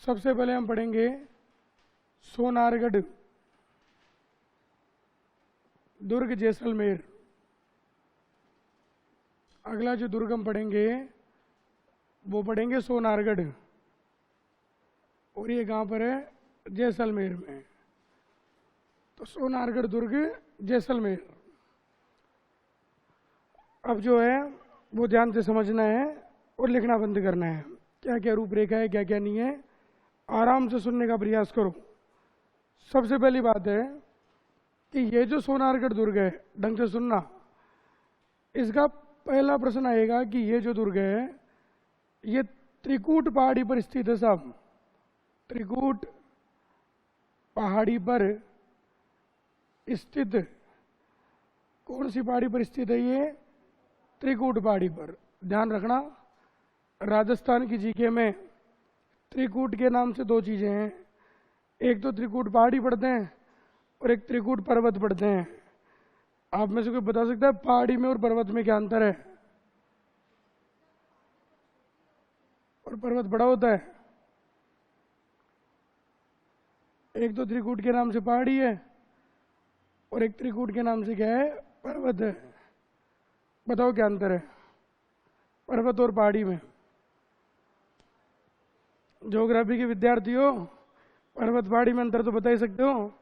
सबसे पहले हम पढ़ेंगे सोनारगढ़ दुर्ग जैसलमेर। अगला जो दुर्ग हम पढ़ेंगे वो पढ़ेंगे सोनारगढ़, और ये कहाँ पर है? जैसलमेर में। तो सोनारगढ़ दुर्ग जैसलमेर। अब जो है वो ध्यान से समझना है और लिखना बंद करना है, क्या क्या रूपरेखा है क्या क्या नहीं है, आराम से सुनने का प्रयास करो। सबसे पहली बात है कि ये जो सोनारगढ़ दुर्ग है, ढंग से सुनना, इसका पहला प्रश्न आएगा कि ये जो दुर्ग है ये त्रिकूट पहाड़ी पर स्थित है साहब। त्रिकूट पहाड़ी पर स्थित, कौन सी पहाड़ी पर स्थित है ये? त्रिकूट पहाड़ी पर। ध्यान रखना, राजस्थान की जीके में त्रिकूट के नाम से दो चीजें हैं, एक तो त्रिकूट पहाड़ी पढ़ते हैं और एक त्रिकूट पर्वत पढ़ते हैं। आप में से कोई बता सकता है पहाड़ी में और पर्वत में क्या अंतर है? और पर्वत बड़ा होता है। एक तो त्रिकूट के नाम से पहाड़ी है और एक त्रिकूट के नाम से क्या है? पर्वत है। बताओ क्या अंतर है पर्वत और पहाड़ी में? ज्योग्राफी के विद्यार्थी हो, पर्वत पहाड़ी में अंतर तो बता ही सकते हो।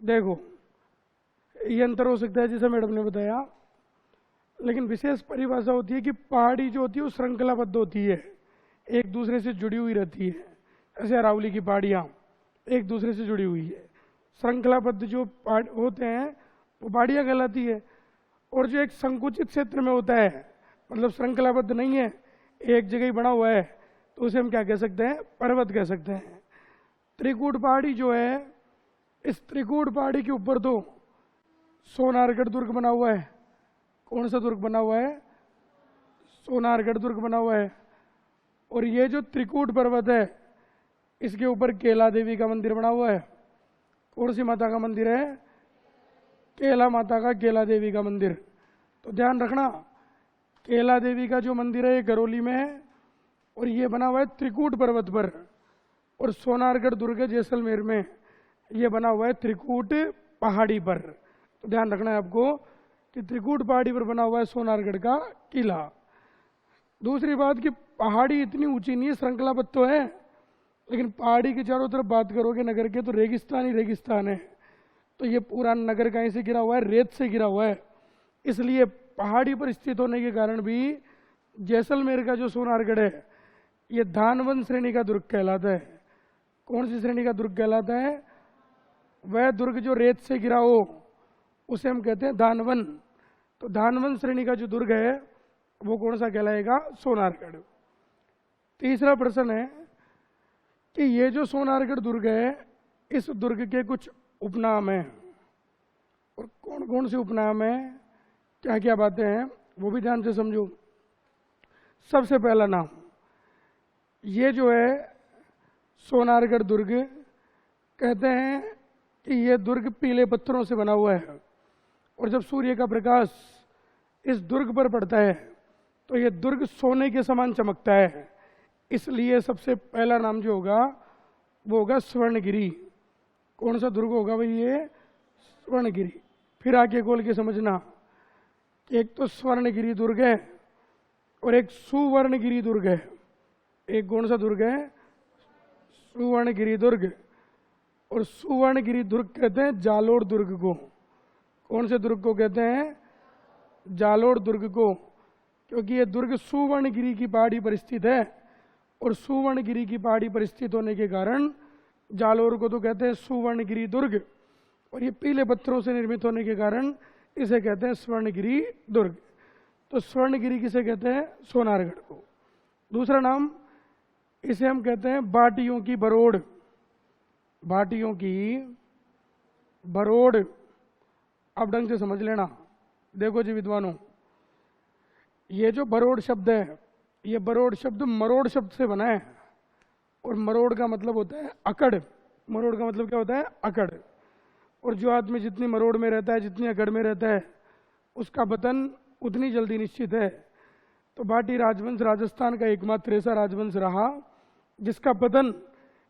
देखो, ये अंतर हो सकता है जैसा मैडम ने बताया, लेकिन विशेष परिभाषा होती है कि पहाड़ी जो होती है वो श्रृंखलाबद्ध होती है, एक दूसरे से जुड़ी हुई रहती है। ऐसे अरावली की पहाड़ियाँ एक दूसरे से जुड़ी हुई है। श्रृंखलाबद्ध जो होते हैं वो पहाड़ियाँ कहलाती है। और जो एक संकुचित क्षेत्र में होता है, मतलब श्रृंखलाबद्ध नहीं है, एक जगह ही बना हुआ है, तो उसे हम क्या कह सकते हैं? पर्वत कह सकते हैं। त्रिकूट पहाड़ी जो है, इस त्रिकूट पहाड़ी के ऊपर तो सोनारगढ़ दुर्ग बना हुआ है। कौन सा दुर्ग बना हुआ है? सोनारगढ़ दुर्ग बना हुआ है। और ये जो त्रिकूट पर्वत है इसके ऊपर केला देवी का मंदिर बना हुआ है। कौन सी माता का मंदिर है? केला माता का, केला देवी का मंदिर। तो ध्यान रखना, केला देवी का जो मंदिर है ये करौली में है और ये बना हुआ है त्रिकूट पर्वत पर। और सोनारगढ़ दुर्ग जैसलमेर में ये बना हुआ है त्रिकूट पहाड़ी पर। तो ध्यान रखना है आपको कि त्रिकूट पहाड़ी पर बना हुआ है सोनारगढ़ का किला। दूसरी बात कि पहाड़ी इतनी ऊंची नहीं है, श्रृंखलाबद्ध तो है, लेकिन पहाड़ी के चारों तरफ बात करोगे नगर के तो रेगिस्तान ही रेगिस्तान है। तो ये पूरा नगर कहीं से गिरा हुआ है? रेत से गिरा हुआ है। इसलिए पहाड़ी पर स्थित होने के कारण भी जैसलमेर का जो सोनारगढ़ है ये धानवन श्रेणी का दुर्ग कहलाता है। कौन सी श्रेणी का दुर्ग कहलाता है? वह दुर्ग जो रेत से गिरा हो उसे हम कहते हैं धानवन। तो धानवन श्रेणी का जो दुर्ग है वो कौन सा कहलाएगा? सोनारगढ़। तीसरा प्रश्न है कि ये जो सोनारगढ़ दुर्ग है इस दुर्ग के कुछ उपनाम हैं, और कौन कौन से उपनाम हैं, क्या क्या बातें हैं, वो भी ध्यान से समझो। सबसे पहला नाम, ये जो है सोनारगढ़ दुर्ग, कहते हैं कि ये दुर्ग पीले पत्थरों से बना हुआ है, और जब सूर्य का प्रकाश इस दुर्ग पर पड़ता है तो ये दुर्ग सोने के समान चमकता है। इसलिए सबसे पहला नाम जो होगा वो होगा स्वर्णगिरी। कौन सा दुर्ग होगा भाई? ये स्वर्णगिरी। फिर आगे खोल के समझना, एक तो स्वर्णगिरी दुर्ग है और एक सुवर्णगिरी दुर्ग है। एक कौन सा दुर्ग है? सुवर्णगिरी दुर्ग। और सुवर्णगिरी दुर्ग कहते हैं जालोर दुर्ग को। कौन से दुर्ग को कहते हैं? जालोर दुर्ग को, क्योंकि ये दुर्ग सुवर्णगिरी की पहाड़ी पर स्थित है, और सुवर्णगिरी की पहाड़ी पर स्थित होने के कारण जालोर को तो कहते हैं सुवर्णगिरी दुर्ग, और ये पीले पत्थरों से निर्मित होने के कारण इसे कहते हैं स्वर्णगिरी दुर्ग। तो स्वर्णगिरी किसे कहते हैं? सोनारगढ़ को। दूसरा नाम, इसे हम कहते हैं बाटियों की बरोड़। बाटियों की बरोड़। अब ढंग से समझ लेना। देखो जी विद्वानों, ये जो बरोड़ शब्द है, ये बरोड़ शब्द मरोड़ शब्द से बना है, और मरोड़ का मतलब होता है अकड़। मरोड़ का मतलब क्या होता है? अकड़। और जो आदमी जितनी मरोड़ में रहता है, जितनी अकड़ में रहता है, उसका पतन उतनी जल्दी निश्चित है। तो भाटी राजवंश राजस्थान का एकमात्र ऐसा राजवंश रहा जिसका पतन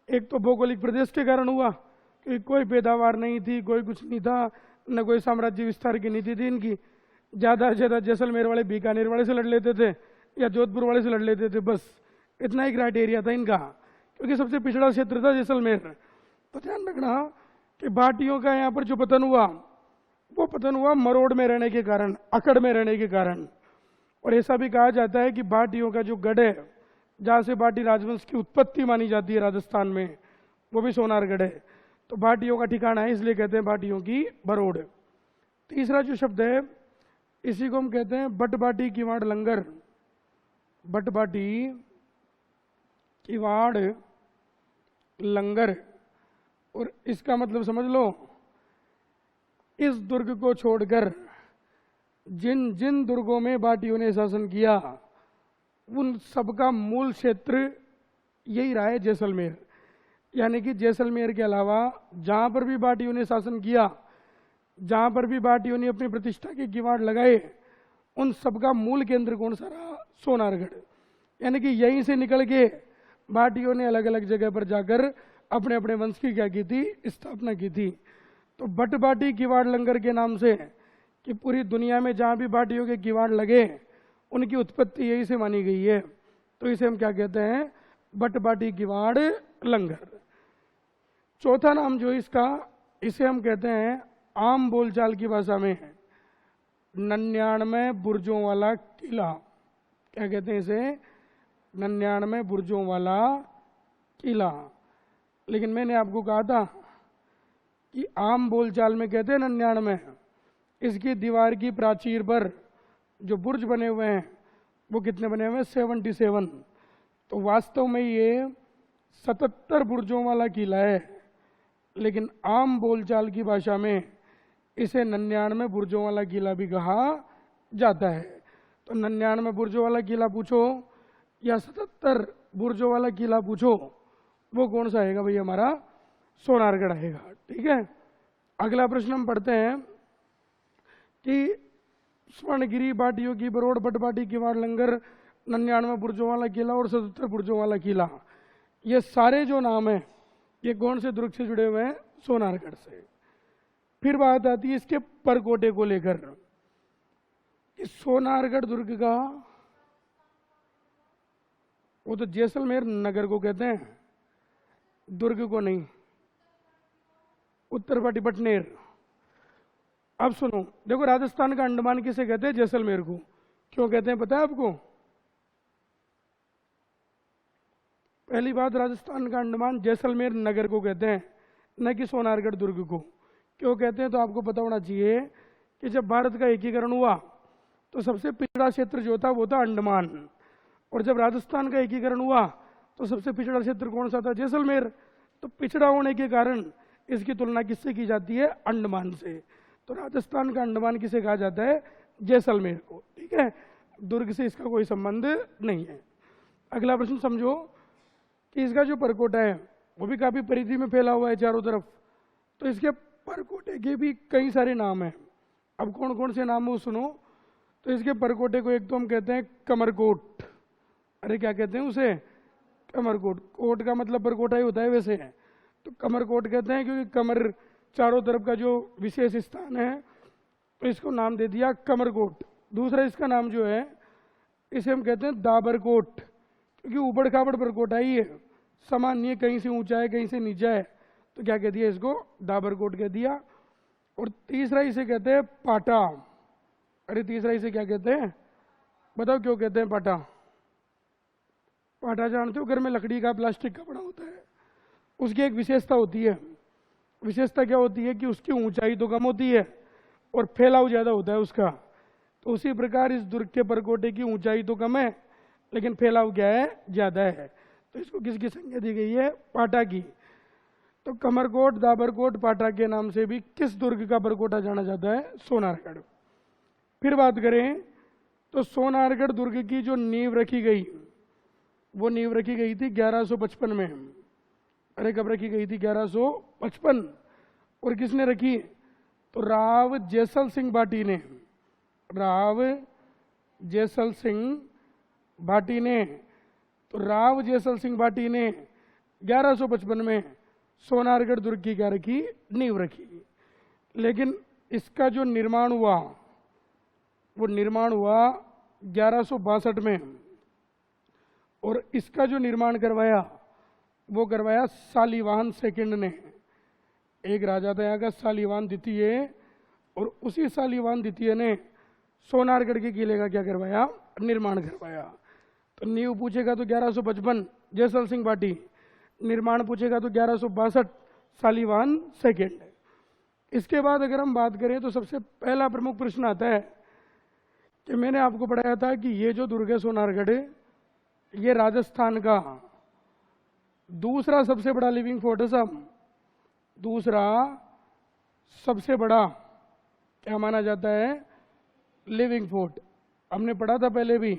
एक तो भौगोलिक प्रदेश के कारण हुआ कि कोई पैदावार नहीं थी, कोई कुछ नहीं था, न कोई साम्राज्य विस्तार की नीति थी इनकी। ज़्यादा से ज़्यादा जैसलमेर वाले बीकानेर वाले से लड़ लेते थे या जोधपुर वाले से लड़ लेते थे, बस इतना ही क्राइटेरिया था इनका, क्योंकि सबसे पिछड़ा क्षेत्र था जैसलमेर। तो ध्यान रखना कि भाटियों का यहाँ पर जो पतन हुआ वो पतन हुआ मरोड़ में रहने के कारण, अकड़ में रहने के कारण। और ऐसा भी कहा जाता है कि भाटियों का जो गढ़ है जहाँ से भाटी राजवंश की उत्पत्ति मानी जाती है राजस्थान में, वो भी सोनारगढ़ है। तो भाटियों का ठिकाना है, इसलिए कहते हैं भाटियों की भरोड़। तीसरा जो शब्द है इसी को हम कहते हैं बटबाटी किवाड़ लंगर। बटबाटी किवाड़ लंगर, और इसका मतलब समझ लो, इस दुर्ग को छोड़कर जिन जिन दुर्गों में भाटियों ने शासन किया उन सबका मूल क्षेत्र यही रहा है जैसलमेर। यानी कि जैसलमेर के अलावा जहां पर भी भाटियों ने शासन किया, जहां पर भी भाटियों ने अपनी प्रतिष्ठा के किवाड़ लगाए, उन सबका मूल केंद्र कौन सा रहा? सोनारगढ़। यानी कि यहीं से निकल के भाटियों ने अलग अलग जगह पर जाकर अपने अपने वंश की क्या की थी? स्थापना की थी। तो बटबाटी किवाड़ लंगर के नाम से कि पूरी दुनिया में जहां भी भाटियों के किवाड़ लगे उनकी उत्पत्ति यही से मानी गई है। तो इसे हम क्या कहते हैं? बटबाटी किवाड़ लंगर। चौथा नाम जो इसका, इसे हम कहते हैं आम बोलचाल की भाषा में 99 बुर्जों वाला किला। क्या कहते हैं इसे? 99 बुर्जों वाला किला। लेकिन मैंने आपको कहा था कि आम बोलचाल में कहते हैं 99, इसकी दीवार की प्राचीर पर जो बुर्ज बने हुए हैं वो कितने बने हुए हैं? 77। तो वास्तव में ये 77 बुर्जों वाला किला है, लेकिन आम बोलचाल की भाषा में इसे 99 बुर्जों वाला किला भी कहा जाता है। तो 99 बुर्जों वाला किला पूछो या 77 बुर्जों वाला किला पूछो, वो कौन सा आएगा भाई? हमारा सोनारगढ़ आएगा। ठीक है, अगला प्रश्न हम पढ़ते हैं कि स्वर्णगिरी, भाटियों की भरोड़, बटबाटी किवाड़ लंगर, 99 बुर्जों वाला किला और 77 बुर्जों वाला किला, ये सारे जो नाम हैं ये कौन से दुर्ग से जुड़े हुए हैं? सोनारगढ़ से। फिर बात आती है इसके परकोटे को लेकर। इस सोनारगढ़ दुर्ग का, वो तो जैसलमेर नगर को कहते हैं, दुर्ग को नहीं, उत्तर पाटी बटनेर। अब सुनो, देखो राजस्थान का अंडमान किसे कहते हैं? जैसलमेर को। क्यों कहते हैं पता है आपको? पहली बात, राजस्थान का अंडमान जैसलमेर नगर को कहते हैं, न कि सोनारगढ़ दुर्ग को। क्यों कहते हैं? तो आपको पता होना चाहिए कि जब भारत का एकीकरण हुआ तो सबसे पिछड़ा क्षेत्र जो था वो था अंडमान, और जब राजस्थान का एकीकरण हुआ तो सबसे पिछड़ा क्षेत्र कौन सा था? जैसलमेर। तो पिछड़ा होने के कारण इसकी तुलना किससे की जाती है? अंडमान से। तो राजस्थान का अंडमान किसे कहा जाता है? जैसलमेर को। ठीक है, दुर्ग से इसका कोई संबंध नहीं है। अगला प्रश्न समझो कि इसका जो परकोटा है वो भी काफी परिधि में फैला हुआ है चारों तरफ। तो इसके परकोटे के भी कई सारे नाम हैं। अब कौन कौन से नाम है वो सुनो। तो इसके परकोटे को एक तो हम कहते हैं कमरकोट। अरे क्या कहते हैं उसे? कमरकोट। कोट का मतलब परकोटा ही होता है वैसे। तो कमरकोट कहते हैं क्योंकि कमर चारों तरफ का जो विशेष स्थान है, तो इसको नाम दे दिया कमरकोट। दूसरा इसका नाम जो है इसे हम कहते हैं दाबरकोट, क्योंकि ऊबड़ खाबड़ परकोटा ही है, समान नहीं है, कहीं से ऊंचा है कहीं से नीचा है, तो क्या कह दिया इसको? दाबरकोट कह दिया। और तीसरा इसे कहते हैं पाटा। अरे तीसरा इसे क्या कहते हैं? बताओ क्यों कहते हैं पाटा? पाटा जानते हो? घर में लकड़ी का, प्लास्टिक का बना होता है, उसकी एक विशेषता होती है। विशेषता क्या होती है? कि उसकी ऊंचाई तो कम होती है और फैलाव ज्यादा होता है उसका। तो उसी प्रकार इस दुर्ग के परकोटे की ऊंचाई तो कम है लेकिन फैलाव क्या है? ज्यादा है। तो इसको किसकी संज्ञा दी गई है? पाटा की। तो कमरकोट, दाबरकोट, पाटा के नाम से भी किस दुर्ग का परकोटा जाना जाता है? सोनारगढ़। फिर बात करें तो सोनारगढ़ दुर्ग की जो नींव रखी गई, वो नींव रखी गई थी 1155 में। अरे कब रखी गई थी? 1155। और किसने रखी? तो राव जैसल सिंह भाटी ने, राव जैसल सिंह भाटी ने। तो राव जैसल सिंह भाटी ने 1155 में सोनारगढ़ दुर्ग की क्या रखी? नींव रखी। लेकिन इसका जो निर्माण हुआ वो निर्माण हुआ 1162 में, और इसका जो निर्माण करवाया वो करवाया शालिवाहन सेकंड ने। एक राजा था यहाँ का शालिवाहन द्वितीय, और उसी शालिवाहन द्वितीय ने सोनारगढ़ के किले का क्या करवाया? निर्माण करवाया। तो नींव पूछेगा तो 1155 जैसल सिंह भाटी, निर्माण पूछेगा तो 1162 शालिवाहन सेकंड। इसके बाद अगर हम बात करें तो सबसे पहला प्रमुख प्रश्न आता है कि मैंने आपको पढ़ाया था कि ये जो दुर्ग है सोनारगढ़, ये राजस्थान का दूसरा सबसे बड़ा लिविंग फोर्ट है साहब। दूसरा सबसे बड़ा क्या माना जाता है? Living fort. हमने पढ़ा था पहले भी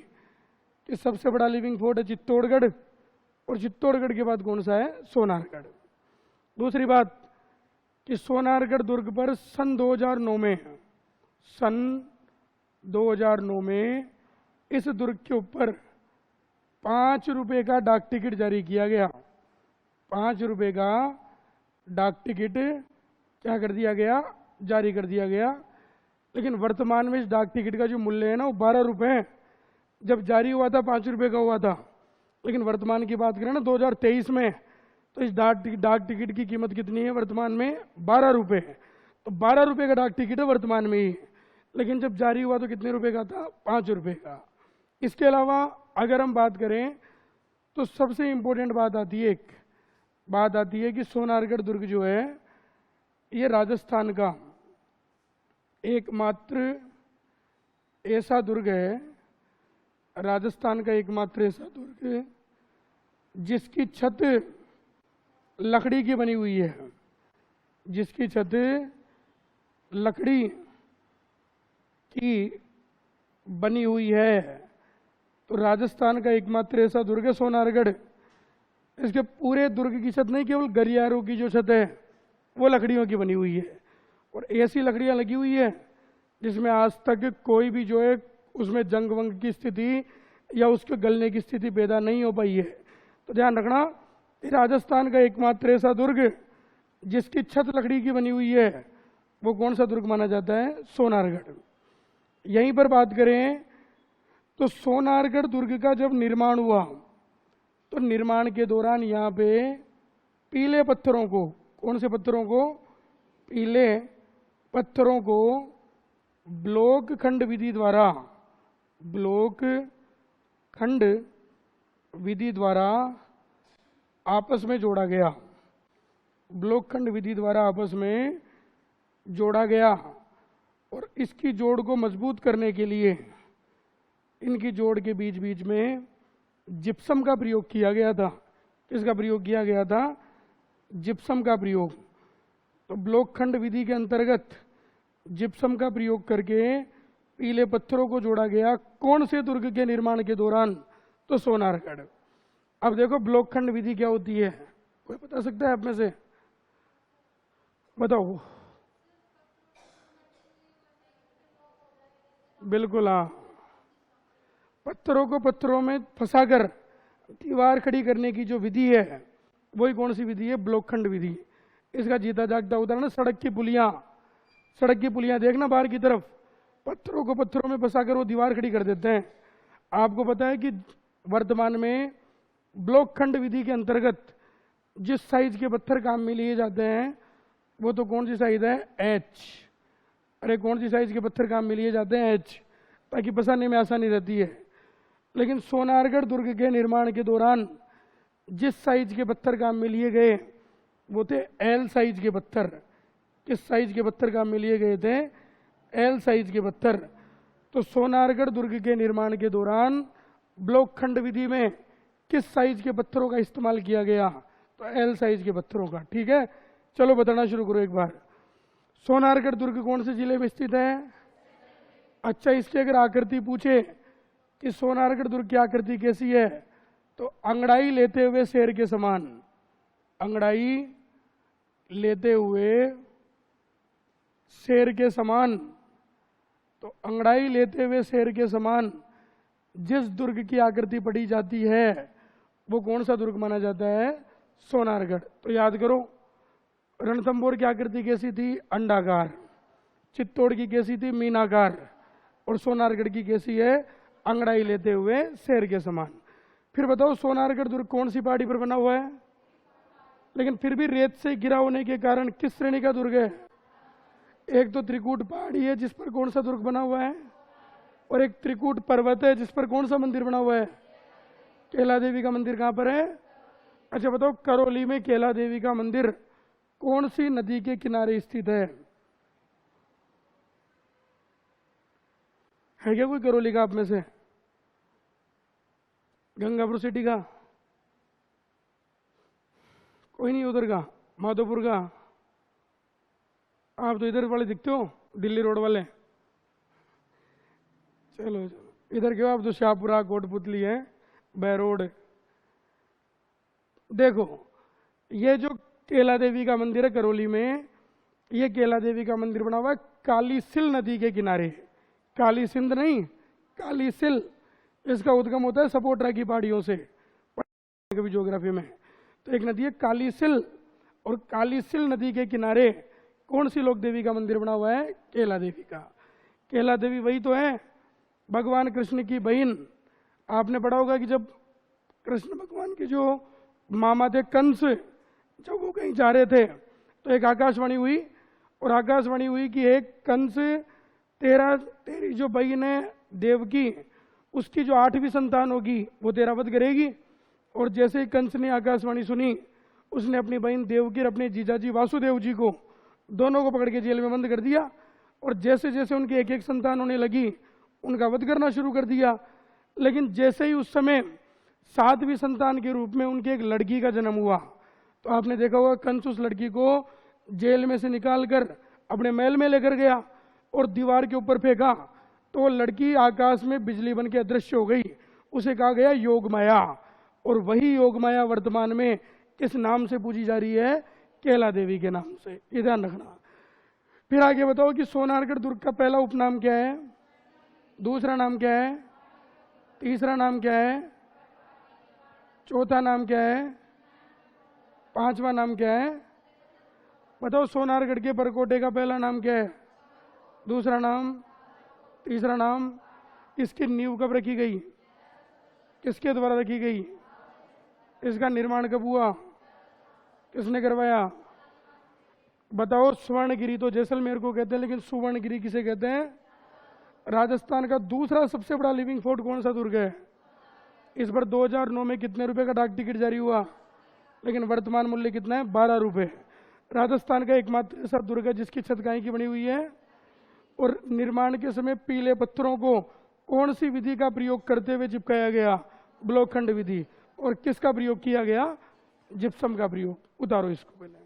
कि सबसे बड़ा लिविंग फोर्ट है चित्तौड़गढ़, और चित्तौड़गढ़ के बाद कौन सा है? सोनारगढ़। दूसरी बात कि सोनारगढ़ दुर्ग पर सन 2009 में, सन 2009 में इस दुर्ग के ऊपर 5 रुपए का डाक टिकट जारी किया गया। 5 रुपए का डाक टिकट क्या कर दिया गया? जारी कर दिया गया। लेकिन वर्तमान में इस डाक टिकट का जो मूल्य है ना वो 12 रुपए है। जब जारी हुआ था 5 रुपए का हुआ था, लेकिन वर्तमान की बात करें ना 2023 में, तो इस डाक टिकट की कीमत कितनी है वर्तमान में? 12 रुपए। तो 12 रुपए का डाक टिकट है वर्तमान में ही, लेकिन जब जारी हुआ तो कितने रुपए का था? 5 रुपए का। इसके अलावा अगर हम बात करें तो सबसे इंपॉर्टेंट बात आती है, एक बात आती है कि सोनारगढ़ दुर्ग जो है ये राजस्थान का एकमात्र ऐसा दुर्ग है, राजस्थान का एकमात्र ऐसा दुर्ग जिसकी छत लकड़ी की बनी हुई है, जिसकी छत लकड़ी की बनी हुई है। तो राजस्थान का एकमात्र ऐसा दुर्ग है सोनारगढ़। इसके पूरे दुर्ग की छत नहीं, केवल गलियारों की जो छत है वो लकड़ियों की बनी हुई है, और ऐसी लकड़ियां लगी हुई है जिसमें आज तक कोई भी जो है उसमें जंग वंग की स्थिति या उसके गलने की स्थिति पैदा नहीं हो पाई है। तो ध्यान रखना, राजस्थान का एकमात्र ऐसा दुर्ग जिसकी छत लकड़ी की बनी हुई है वो कौन सा दुर्ग माना जाता है? सोनारगढ़। यहीं पर बात करें तो सोनारगढ़ दुर्ग का जब निर्माण हुआ तो निर्माण के दौरान यहाँ पे पीले पत्थरों को, कौन से पत्थरों को? पीले पत्थरों को ब्लॉक खंड विधि द्वारा, ब्लॉक खंड विधि द्वारा आपस में जोड़ा गया। ब्लॉक खंड विधि द्वारा आपस में जोड़ा गया, और इसकी जोड़ को मजबूत करने के लिए इनकी जोड़ के बीच बीच में जिप्सम का प्रयोग किया गया था। किसका प्रयोग किया गया था? जिप्सम का प्रयोग। तो ब्लॉक खंड विधि के अंतर्गत जिप्सम का प्रयोग करके पीले पत्थरों को जोड़ा गया। कौन से दुर्ग के निर्माण के दौरान? तो सोनारगढ़। अब देखो ब्लॉक खंड विधि क्या होती है, कोई बता सकता है आप में से? बताओ। बिल्कुल हाँ, पत्थरों को पत्थरों में फंसाकर दीवार खड़ी करने की जो विधि है वही कौन सी विधि है? ब्लॉक खंड विधि। इसका जीता जागता उदाहरण सड़क की पुलियां, सड़क की पुलियां देखना बाहर की तरफ, पत्थरों को पत्थरों में फंसाकर वो दीवार खड़ी कर देते हैं। आपको पता है कि वर्तमान में ब्लॉक खंड विधि के अंतर्गत जिस साइज के पत्थर काम में लिए जाते हैं वो तो कौन सी साइज है? एच। अरे कौन सी साइज के पत्थर काम में लिए जाते हैं? एच, ताकि फंसाने में आसानी रहती है। लेकिन सोनारगढ़ दुर्ग के निर्माण के दौरान जिस साइज के पत्थर काम में लिए गए वो थे एल साइज के पत्थर। किस साइज के पत्थर काम में लिए गए थे? एल साइज के पत्थर। तो सोनारगढ़ दुर्ग के निर्माण के दौरान ब्लॉक खंड विधि में किस साइज के पत्थरों का इस्तेमाल किया गया? तो एल साइज के पत्थरों का। ठीक है, चलो बताना शुरू करो एक बार। सोनारगढ़ दुर्ग कौन से जिले में स्थित है? अच्छा, इसकी अगर आकृति पूछे कि सोनारगढ़ दुर्ग की आकृति कैसी है, तो अंगड़ाई लेते हुए शेर के समान, अंगड़ाई लेते हुए शेर के समान, तो अंगड़ाई लेते हुए शेर के समान जिस दुर्ग की आकृति पड़ी जाती है वो कौन सा दुर्ग माना जाता है? सोनारगढ़। तो याद करो, रणथंभौर की आकृति कैसी थी? अंडाकार। चित्तौड़ की कैसी थी? मीनाकार। और सोनारगढ़ की कैसी है? अंगड़ाई लेते हुए शेर के समान। फिर बताओ, सोनारगढ़ दुर्ग कौन सी पहाड़ी पर बना हुआ है? लेकिन फिर भी रेत से घिरा होने के कारण किस श्रेणी का दुर्ग है? एक तो त्रिकूट पहाड़ी है जिस पर कौन सा दुर्ग बना हुआ है, और एक त्रिकूट पर्वत है जिस पर कौन सा मंदिर बना हुआ है? केला देवी का मंदिर कहां पर है? अच्छा बताओ, करौली में केला देवी का मंदिर कौन सी नदी के किनारे स्थित है? है क्या कोई करौली का आप में से? गंगापुर सिटी का? कोई नहीं उधर का? माधोपुर का? आप तो इधर वाले दिखते हो, दिल्ली रोड वाले। चलो चलो, इधर क्यों, आप तो शाहपुरा कोटपुतली है, बैरोड। देखो, ये जो केला देवी का मंदिर है करौली में, ये केला देवी का मंदिर बना हुआ है काली सिल नदी के किनारे। काली सिंध नहीं, काली सिल। इसका उद्गम होता है सपोट्रा की पहाड़ियों से, कभी ज्योग्राफी में। तो एक नदी है काली सिल, और काली सिल नदी के किनारे कौन सी लोक देवी का मंदिर बना हुआ है? केला देवी का। केला देवी वही तो है, भगवान कृष्ण की बहन। आपने पढ़ा होगा कि जब कृष्ण भगवान के जो मामा थे कंस, जब वो कहीं जा रहे थे तो एक आकाशवाणी हुई, और आकाशवाणी हुई कि एक कंस, तेरी जो बहन है देवकी, उसकी जो 8वीं संतान होगी वो तेरा वध करेगी। और जैसे ही कंस ने आकाशवाणी सुनी, उसने अपनी बहन देवकी और अपने जीजाजी वासुदेव जी को, दोनों को पकड़ के जेल में बंद कर दिया। और जैसे जैसे उनकी एक एक संतान होने लगी, उनका वध करना शुरू कर दिया। लेकिन जैसे ही उस समय 7वीं संतान के रूप में उनकी एक लड़की का जन्म हुआ, तो आपने देखा होगा कंस उस लड़की को जेल में से निकाल कर अपने महल में लेकर गया और दीवार के ऊपर फेंका, तो वो लड़की आकाश में बिजली बन के अदृश्य हो गई। उसे कहा गया योग माया, और वही योग माया वर्तमान में किस नाम से पूजी जा रही है? केला देवी के नाम से। ये ध्यान रखना। फिर आगे बताओ कि सोनारगढ़ दुर्ग का पहला उपनाम क्या है? दूसरा नाम क्या है? तीसरा नाम क्या है? चौथा नाम क्या है? पांचवा नाम क्या है? बताओ, सोनारगढ़ के परकोटे का पहला नाम क्या है? दूसरा नाम? तीसरा नाम? इसकी नींव कब रखी गई? किसके द्वारा रखी गई? इसका निर्माण कब हुआ? किसने करवाया? बताओ, स्वर्णगिरी तो जैसलमेर को कहते हैं, लेकिन सुवर्णगिरी किसे कहते हैं? राजस्थान का दूसरा सबसे बड़ा लिविंग फोर्ट कौन सा दुर्ग है? इस पर 2009 में कितने रुपए का डाक टिकट जारी हुआ? लेकिन वर्तमान मूल्य कितना है? 12 रुपए। राजस्थान का एकमात्र ऐसा दुर्ग है जिसकी छत गाय की बनी हुई है। और निर्माण के समय पीले पत्थरों को कौन सी विधि का प्रयोग करते हुए चिपकाया गया? ब्लॉकखंड विधि। और किसका प्रयोग किया गया? जिप्सम का प्रयोग। उतारो इसको पहले।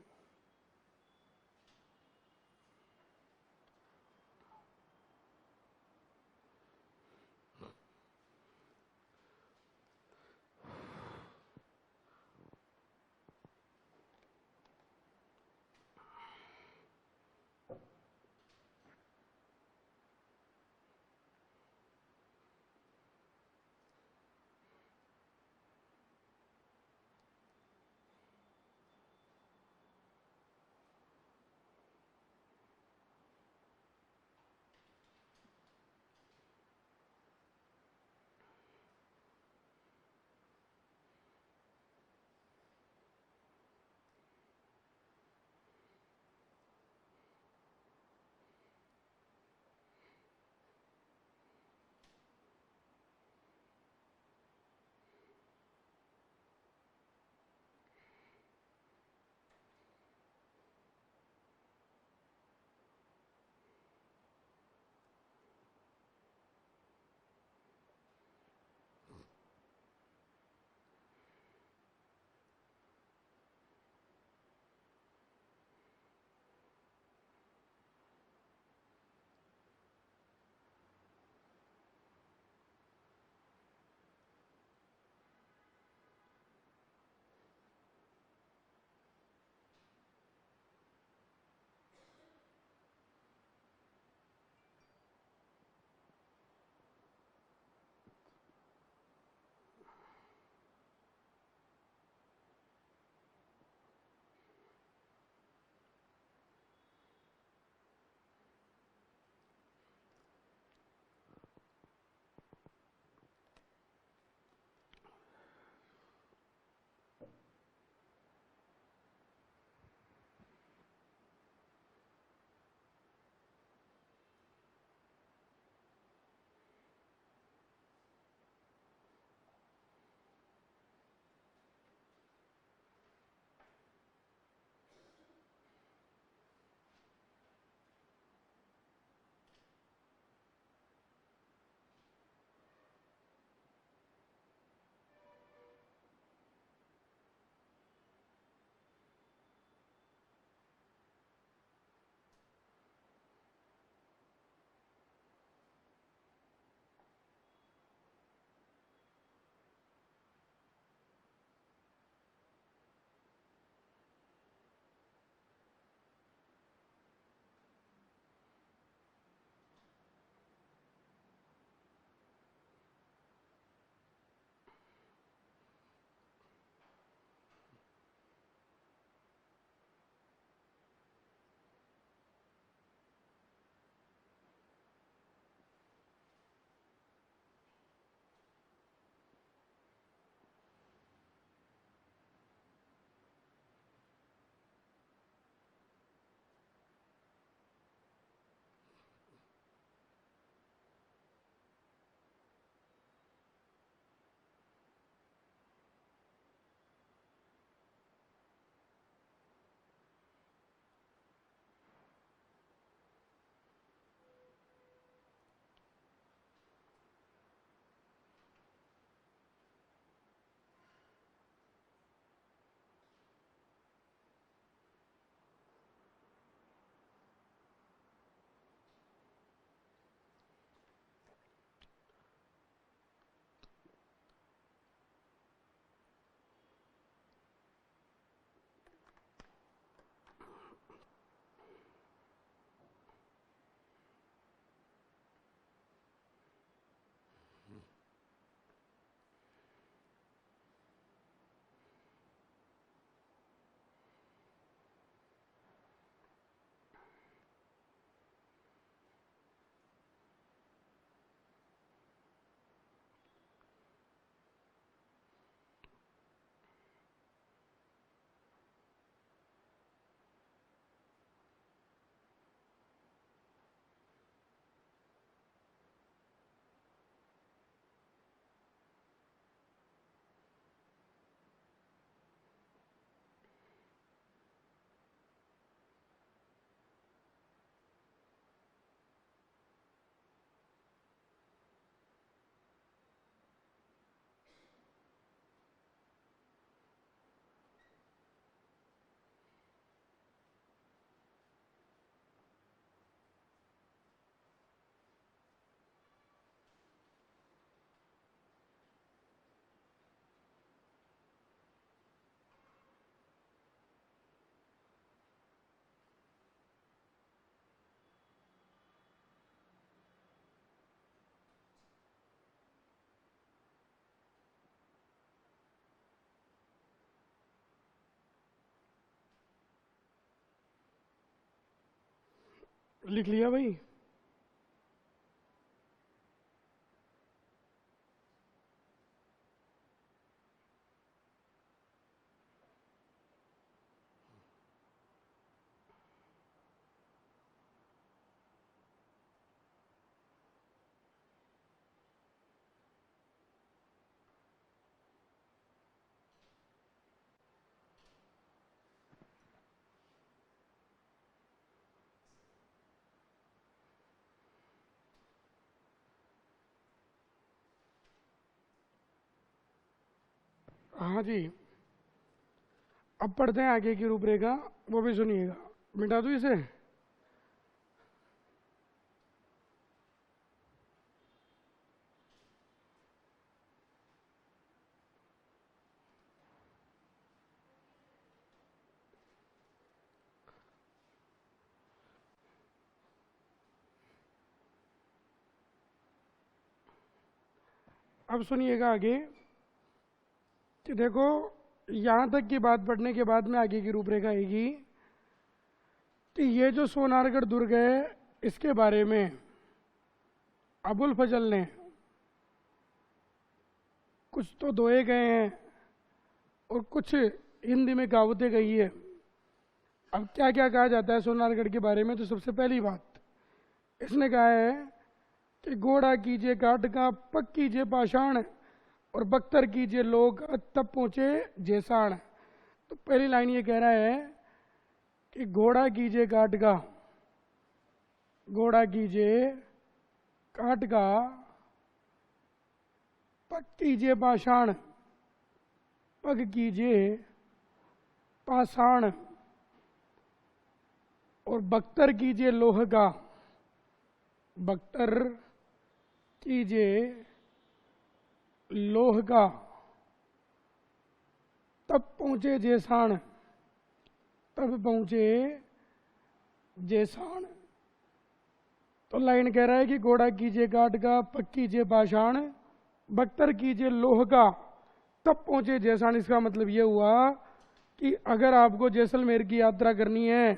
लिख लिया भाई? हाँ जी, अब पढ़ते हैं आगे की रूपरेखा, वो भी सुनिएगा। मिटा दूँ इसे? अब सुनिएगा आगे कि देखो, यहां तक की बात पढ़ने के बाद में आगे की रूपरेखा आएगी कि ये जो सोनारगढ़ दुर्ग है, इसके बारे में अबुल फजल ने कुछ तो दोहे गए हैं और कुछ हिंदी में कहावतें कही है। अब क्या क्या कहा जाता है सोनारगढ़ के बारे में, तो सबसे पहली बात इसने कहा है कि घोड़ा कीजिए काट का, पग कीजिए पाषाण, और बख्तर कीजिए लोग तब पहुंचे जेसाण। तो पहली लाइन ये कह रहा है कि घोड़ा कीजिए काट का, घोड़ा कीजिए काट का, पग कीजिए पाषाण, पग कीजिए पाषाण, और बख्तर कीजिए लोह का, बख्तर कीजिए लोह का, तब पहुंचे जेसाण, तब पहुंचे जेसाण। तो लाइन कह रहा है कि घोड़ा कीजिए काट का, पग कीजिए पाषाण, बख्तर कीजिए लोह का, तब पहुंचे जेसाण। इसका मतलब ये हुआ कि अगर आपको जैसलमेर की यात्रा करनी है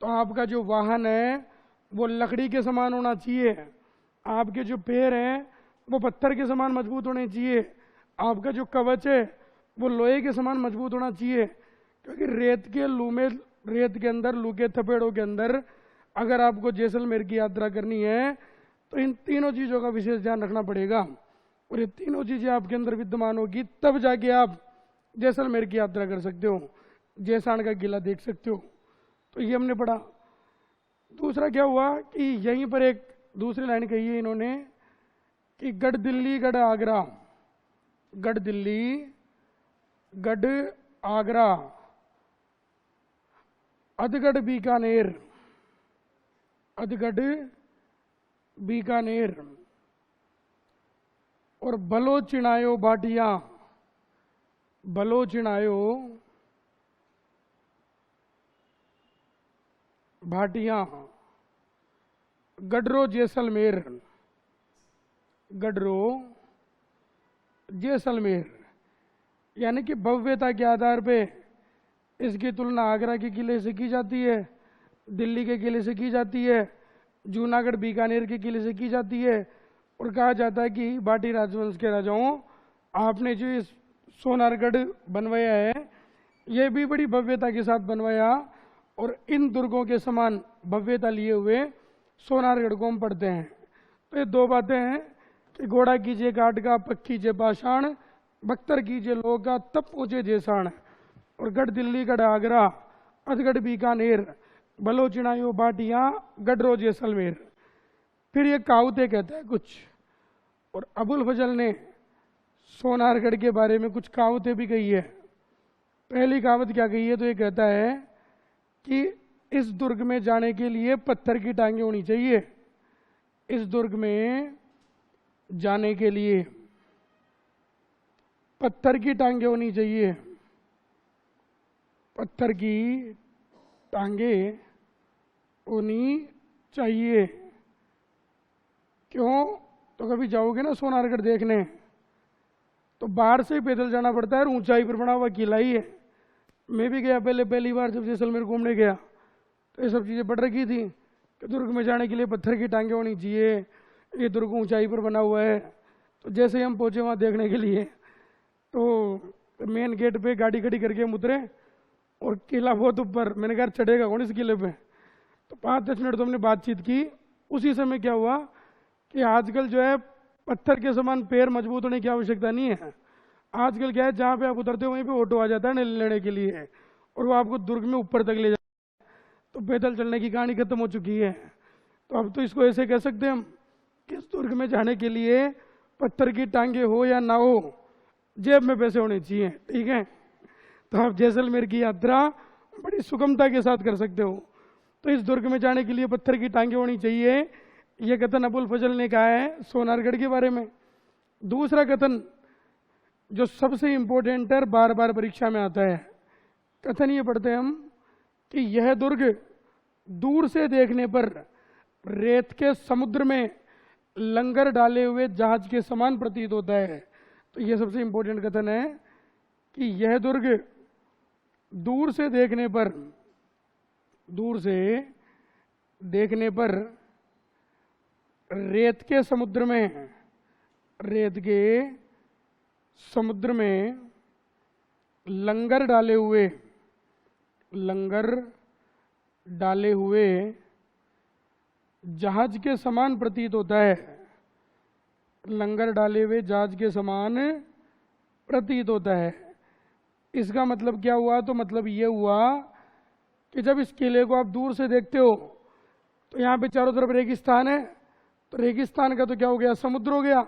तो आपका जो वाहन है वो लकड़ी के समान होना चाहिए, आपके जो पैर हैं वो पत्थर के समान मजबूत होने चाहिए, आपका जो कवच है वो लोहे के समान मजबूत होना चाहिए। क्योंकि रेत के लू में, रेत के अंदर, लू के थपेड़ों के अंदर अगर आपको जैसलमेर की यात्रा करनी है तो इन तीनों चीज़ों का विशेष ध्यान रखना पड़ेगा, और ये तीनों चीज़ें आपके अंदर विद्यमान होगी तब जाके आप जैसलमेर की यात्रा कर सकते हो, जेसाण का किला देख सकते हो। तो ये हमने पढ़ा। दूसरा क्या हुआ कि यहीं पर एक दूसरी लाइन कही है इन्होंने कि गढ़ दिल्ली गढ़ आगरा, गढ़ दिल्ली गढ़ आगरा, अधगढ़ बीकानेर, अधगढ़ बीकानेर, और बलोचिनायो भाटिया, बलोचिनायो भाटिया, गडरो जैसलमेर, गडरो जैसलमेर। यानी कि भव्यता के आधार पे इसकी तुलना आगरा के किले से की जाती है, दिल्ली के किले से की जाती है, जूनागढ़ बीकानेर के किले से की जाती है, और कहा जाता है कि भाटी राजवंश के राजाओं, आपने जो इस सोनारगढ़ बनवाया है ये भी बड़ी भव्यता के साथ बनवाया, और इन दुर्गों के समान भव्यता लिए हुए सोनारगढ़ को हम पढ़ते हैं। तो ये दो बातें हैं कि घोड़ा कीजिए काट का, पग कीजिए पाषाण, बख्तर कीजिए लोह का, तब पहुंचे जेसाण, और गढ़ दिल्ली गढ़ आगरा, अधगढ़ बीकानेर, बलोचिनायो भाटिया, गढ़रो जैसलमेर। फिर ये कहावतें कहता है कुछ, और अबुल फजल ने सोनारगढ़ के बारे में कुछ कहावतें भी कही है। पहली कहावत क्या कही है, तो ये कहता है कि इस दुर्ग में जाने के लिए पत्थर की टांगें होनी चाहिए, इस दुर्ग में जाने के लिए पत्थर की टांगें होनी चाहिए, पत्थर की टांगें होनी चाहिए। क्यों? तो कभी जाओगे ना सोनारगढ़ देखने तो बाहर से ही पैदल जाना पड़ता है, और ऊंचाई पर बना हुआ किला ही है। मैं भी गया पहली बार जब जैसलमेर घूमने गया तो ये सब चीज़ें पढ़ रखी थी कि दुर्ग में जाने के लिए पत्थर की टांगे होनी चाहिए, ये दुर्ग ऊंचाई पर बना हुआ है। तो जैसे ही हम पहुंचे वहाँ देखने के लिए, तो मेन गेट पे गाड़ी खड़ी करके हम उतरे और किला बहुत ऊपर। मैंने कहा चढ़ेगा कौन इस किले पे। तो 5-10 मिनट तो हमने बातचीत की। उसी समय क्या हुआ कि आजकल जो है पत्थर के समान पैर मजबूत होने की आवश्यकता नहीं है। आजकल क्या है, जहाँ पे आप उतरते हो वहीं पे ऑटो आ जाता है लेने के लिए, और वो आपको दुर्ग में ऊपर तक ले जाता है। तो पैदल चलने की कहानी खत्म हो चुकी है। तो अब तो इसको ऐसे कह सकते हैं हम कि इस दुर्ग में जाने के लिए पत्थर की टांगे हो या ना हो, जेब में पैसे होने चाहिए। ठीक है, तो आप जैसलमेर की यात्रा बड़ी सुगमता के साथ कर सकते हो। तो इस दुर्ग में जाने के लिए पत्थर की टांगे होनी चाहिए, यह कथन अबुल फजल ने कहा है सोनारगढ़ के बारे में। दूसरा कथन जो सबसे इंपॉर्टेंट है, बार बार परीक्षा में आता है, कथन ये पढ़ते हैं हम कि यह दुर्ग दूर से देखने पर रेत के समुद्र में लंगर डाले हुए जहाज के समान प्रतीत होता है। तो यह सबसे इंपॉर्टेंट कथन है कि यह दुर्ग दूर से देखने पर रेत के समुद्र में लंगर डाले हुए जहाज के समान प्रतीत होता है। लंगर डाले हुए जहाज के समान प्रतीत होता है। इसका मतलब क्या हुआ? तो मतलब ये हुआ कि जब इस किले को आप दूर से देखते हो तो यहाँ पे चारों तरफ रेगिस्तान है, तो रेगिस्तान का तो क्या हो गया, समुद्र हो गया,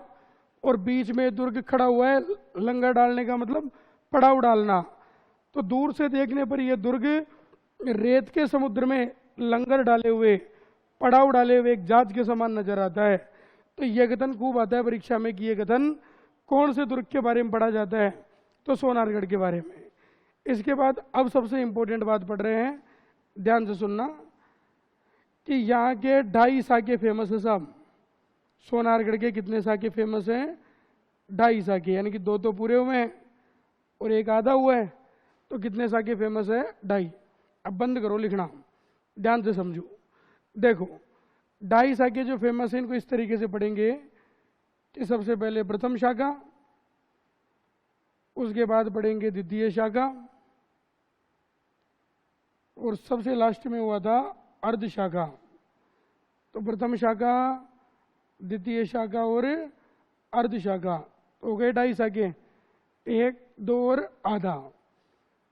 और बीच में दुर्ग खड़ा हुआ है। लंगर डालने का मतलब पड़ाव डालना। तो दूर से देखने पर यह दुर्ग रेत के समुद्र में लंगर डाले हुए, पड़ाव डाले हुए एक जहाज के समान नजर आता है। तो यह कथन खूब आता है परीक्षा में कि यह कथन कौन से दुर्ग के बारे में पढ़ा जाता है, तो सोनारगढ़ के बारे में। इसके बाद अब सबसे इंपॉर्टेंट बात पढ़ रहे हैं, ध्यान से सुनना, कि यहाँ के 2.5 साके फेमस है साहब। सोनारगढ़ के कितने साके फेमस हैं? 2.5 साके, यानी कि 2 तो पूरे हुए हैं और 1 आधा हुआ है। तो कितने साके फेमस है? 2.5। अब बंद करो लिखना, ध्यान से समझो। देखो 2.5 साके जो फेमस है इनको इस तरीके से पढ़ेंगे कि सबसे पहले प्रथम शाखा, उसके बाद पढ़ेंगे द्वितीय शाखा, और सबसे लास्ट में हुआ था अर्ध शाखा। तो प्रथम शाखा, द्वितीय शाखा और अर्ध शाखा हो गए 2.5 साके, 1, 2 और आधा।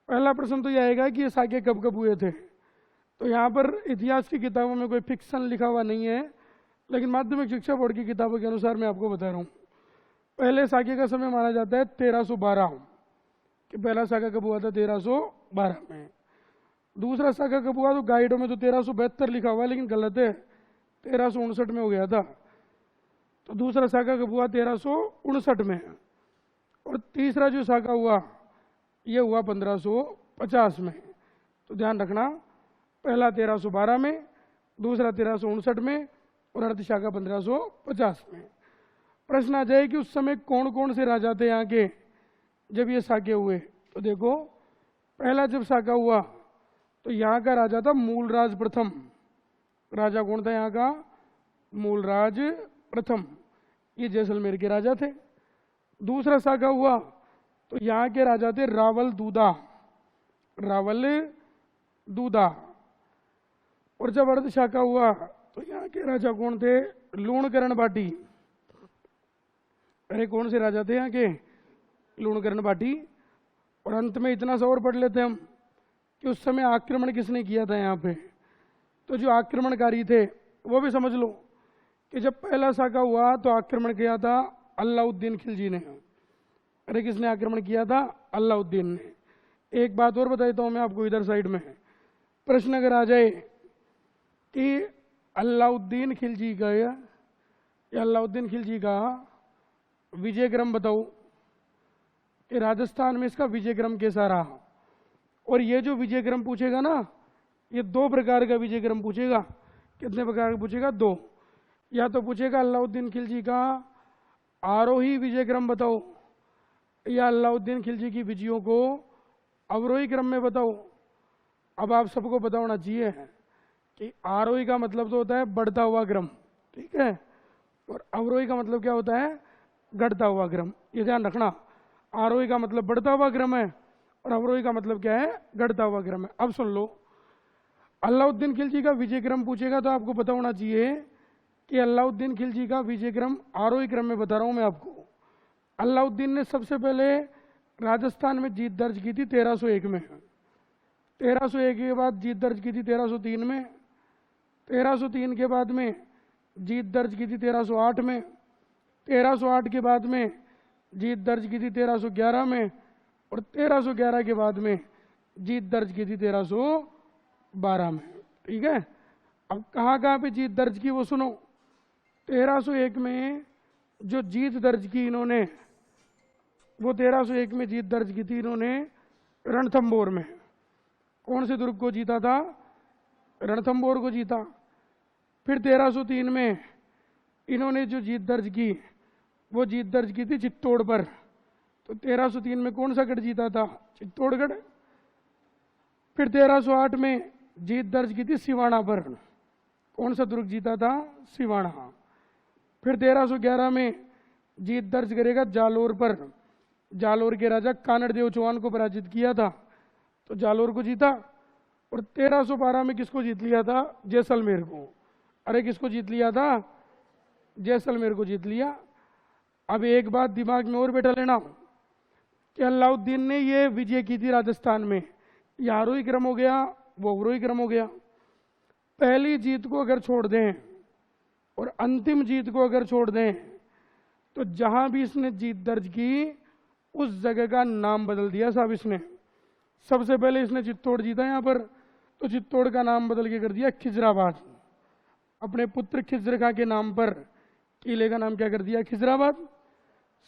पहला प्रश्न तो यह आएगा कि ये साके कब कब हुए थे। तो यहाँ पर इतिहास की किताबों में कोई फिक्सन लिखा हुआ नहीं है, लेकिन माध्यमिक शिक्षा बोर्ड की किताबों के अनुसार मैं आपको बता रहा हूँ। पहले साके का समय माना जाता है 1312, कि पहला साका कब हुआ था? 1312 में। दूसरा साका कब हुआ? तो गाइडों में तो 1372 लिखा हुआ है, लेकिन गलत है, 1359 में हो गया था। तो दूसरा साका कब हुआ? 1359 में। और तीसरा जो साका हुआ ये हुआ 1550 में। तो ध्यान रखना, पहला 1312 में, दूसरा 1359 में, और अर्ध शाखा 1550 में। प्रश्न आ जाए कि उस समय कौन कौन से राजा थे यहाँ के जब ये साके हुए। तो देखो, पहला जब साका हुआ तो यहाँ का राजा था मूलराज प्रथम। राजा कौन था यहाँ का? मूलराज प्रथम, ये जैसलमेर के राजा थे। दूसरा साका हुआ तो यहाँ के राजा थे रावल दूदा। और जब अर्ध शाखा हुआ तो यहाँ के राजा कौन थे? लूणकरण बाटी। अरे कौन से राजा थे यहाँ के? लूणकरण बाटी। और अंत में इतना सा और पढ़ लेते हम कि उस समय आक्रमण किसने किया था यहाँ पे। तो जो आक्रमणकारी थे वो भी समझ लो कि जब पहला साका हुआ तो आक्रमण किया था अलाउद्दीन खिलजी ने। अरे किसने आक्रमण किया था? अलाउद्दीन ने। एक बात और बताता हूँ मैं आपको इधर साइड में। प्रश्न अगर आ जाए कि अलाउद्दीन खिलजी का विजय क्रम बताओ, कि राजस्थान में इसका विजय क्रम कैसा रहा। और ये जो विजय क्रम पूछेगा ना, ये 2 प्रकार का विजय क्रम पूछेगा। कितने प्रकार का पूछेगा? 2। या तो पूछेगा अलाउद्दीन खिलजी का आरोही विजय क्रम बताओ, या अलाउद्दीन खिलजी की विजयों को अवरोही क्रम में बताओ। अब आप सबको पता होना चाहिए कि आरोही का मतलब तो होता है बढ़ता हुआ क्रम, ठीक है, और अवरोही का मतलब क्या होता है, घटता हुआ क्रम। ये ध्यान रखना, आरोही का मतलब बढ़ता हुआ क्रम है और अवरोही का मतलब क्या है, घटता हुआ क्रम है। अब सुन लो, अलाउद्दीन खिलजी का विजय क्रम पूछेगा तो आपको पता होना चाहिए कि अलाउद्दीन खिलजी का विजय क्रम आरोही क्रम में बता रहा हूं मैं आपको। अलाउद्दीन ने सबसे पहले राजस्थान में जीत दर्ज की थी 1301 में, 1301 के बाद जीत दर्ज की थी 1303 में, 1303 के बाद में जीत दर्ज की थी 1308 में, 1308 के बाद में जीत दर्ज की थी 1311 में, और 1311 के बाद में जीत दर्ज की थी 1312 में, ठीक है। अब कहाँ कहाँ पे जीत दर्ज की वो सुनो। 1301 में जो जीत दर्ज की इन्होंने, वो 1301 में जीत दर्ज की थी इन्होंने रणथंभौर में। कौन से दुर्ग को जीता था, रणथंभौर को जीता। फिर 1303 में इन्होंने जो जीत दर्ज की वो जीत दर्ज की थी चित्तौड़ पर। तो 1303 में कौन सा गढ़ जीता था, चित्तौड़गढ़। फिर 1308 में जीत दर्ज की थी सिवाना पर। कौन सा दुर्ग जीता था, सिवाना। फिर 1311 में जीत दर्ज करेगा जालोर पर। जालोर के राजा कानड़ देव चौहान को पराजित किया था, तो जालोर को जीता। और 1312 में किसको जीत लिया था, जैसलमेर को। अरे किसको जीत लिया था, जैसलमेर को जीत लिया। अब एक बात दिमाग में और बैठा लेना कि अलाउद्दीन ने ये विजय की थी राजस्थान में, ये आरोही क्रम हो गया, वो अवरोही क्रम हो गया। पहली जीत को अगर छोड़ दें और अंतिम जीत को अगर छोड़ दें तो जहां भी इसने जीत दर्ज की उस जगह का नाम बदल दिया साहब इसने। सबसे पहले इसने चित्तौड़ जीता यहां पर, तो चित्तौड़ का नाम बदल के कर दिया खिजराबाद। अपने पुत्र खिजर खां के नाम पर किले का नाम क्या कर दिया, खिजराबाद।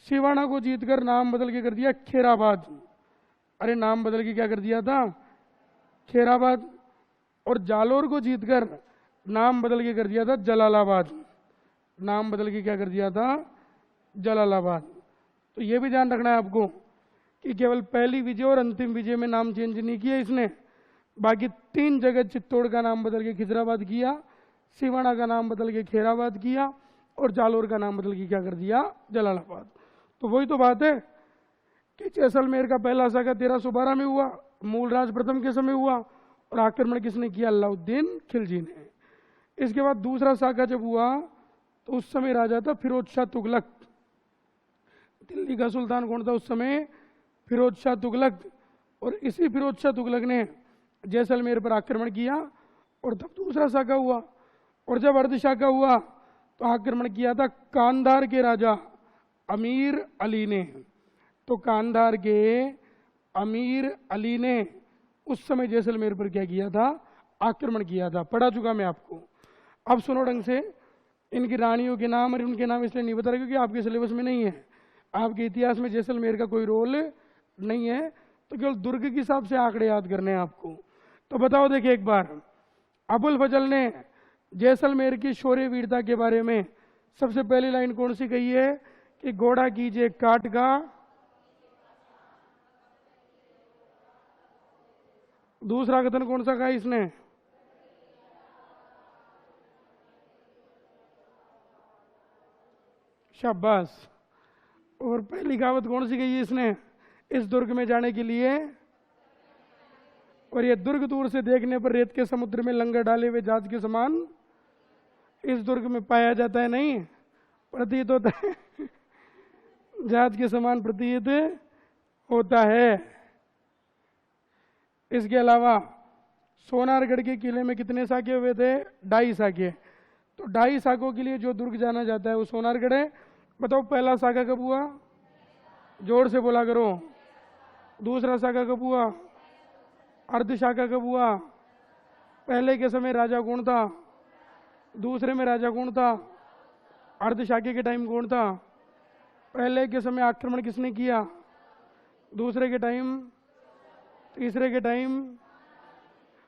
सिवाना को जीतकर नाम बदल के कर दिया खेराबाद। अरे नाम बदल के क्या कर दिया था, खेराबाद। और जालोर को जीतकर नाम बदल के कर दिया था जलालाबाद। नाम बदल के क्या कर दिया था, जलालाबाद। तो ये भी ध्यान रखना है आपको कि केवल पहली विजय और अंतिम विजय में नाम चेंज नहीं किया इसने, बाकी 3 जगह चित्तौड़ का नाम बदल के खिजराबाद किया, सिवाना का नाम बदल के खेराबाद किया, और जालोर का नाम बदल के क्या कर दिया, जलालाबाद। तो वही तो बात है कि जैसलमेर का पहला साका 1312 में हुआ, मूलराज प्रथम के समय हुआ, और आक्रमण किसने किया, अलाउद्दीन खिलजी ने। इसके बाद दूसरा साका जब हुआ तो उस समय राजा था फिरोज शाह तुगलक। दिल्ली का सुल्तान कौन था उस समय, फिरोज शाह तुगलक। और इसी फिरोज शाह तुगलक ने जैसलमेर पर आक्रमण किया, और तब दूसरा साका हुआ। और जब अर्धशाका हुआ तो आक्रमण किया था कांधार के राजा अमीर अली ने। तो कांधार के अमीर अली ने उस समय जैसलमेर पर क्या किया था, आक्रमण किया था। पढ़ा चुका मैं आपको। अब सुनो ढंग से, इनकी रानियों के नाम और उनके नाम इसलिए नहीं बता रहा क्योंकि आपके सिलेबस में नहीं है, आपके इतिहास में जैसलमेर का कोई रोल नहीं है, तो केवल दुर्ग के हिसाब से आंकड़े याद करने हैं आपको। तो बताओ देखिए एक बार, अबुल फजल ने जैसलमेर की शौर्य वीरता के बारे में सबसे पहली लाइन कौन सी कही है कि घोड़ा कीजिए काट का। दूसरा कथन कौन सा कहा इसने, शाबाश। और पहली कहावत कौन सी कही है इसने, इस दुर्ग में जाने के लिए, और ये दुर्ग दूर से देखने पर रेत के समुद्र में लंगर डाले हुए जहाज के समान इस दुर्ग में पाया जाता है, नहीं प्रतीत होता है, जहाज के समान प्रतीत होता है। इसके अलावा सोनारगढ़ के किले में कितने साके हुए थे, 2.5 साके। तो 2.5 साकों के लिए जो दुर्ग जाना जाता है वो सोनारगढ़ है। बताओ पहला साका कब हुआ, जोर से बोला करो। दूसरा साका कब हुआ, अर्धशाका कब हुआ, पहले के समय राजा कौन था, दूसरे में राजा कौन था, अर्धशाके के टाइम कौन था, पहले के समय आक्रमण किसने किया, दूसरे के टाइम, तीसरे के टाइम।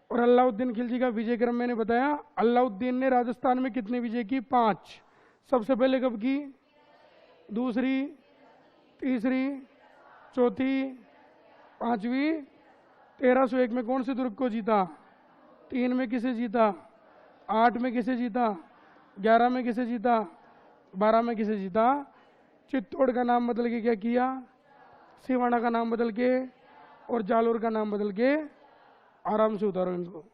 और अलाउद्दीन खिलजी का विजय क्रम मैंने बताया। अलाउद्दीन ने राजस्थान में कितनी विजय की, 5। सबसे पहले कब की, दूसरी, तीसरी, चौथी, 5वीं। 1301 में कौन से दुर्ग को जीता, 3 में किसे जीता, 8 में किसे जीता, 11 में किसे जीता, 12 में किसे जीता। चित्तौड़ का नाम बदल के क्या किया, सिवाना का नाम बदल के और जालोर का नाम बदल के। आराम से उतारो इनको।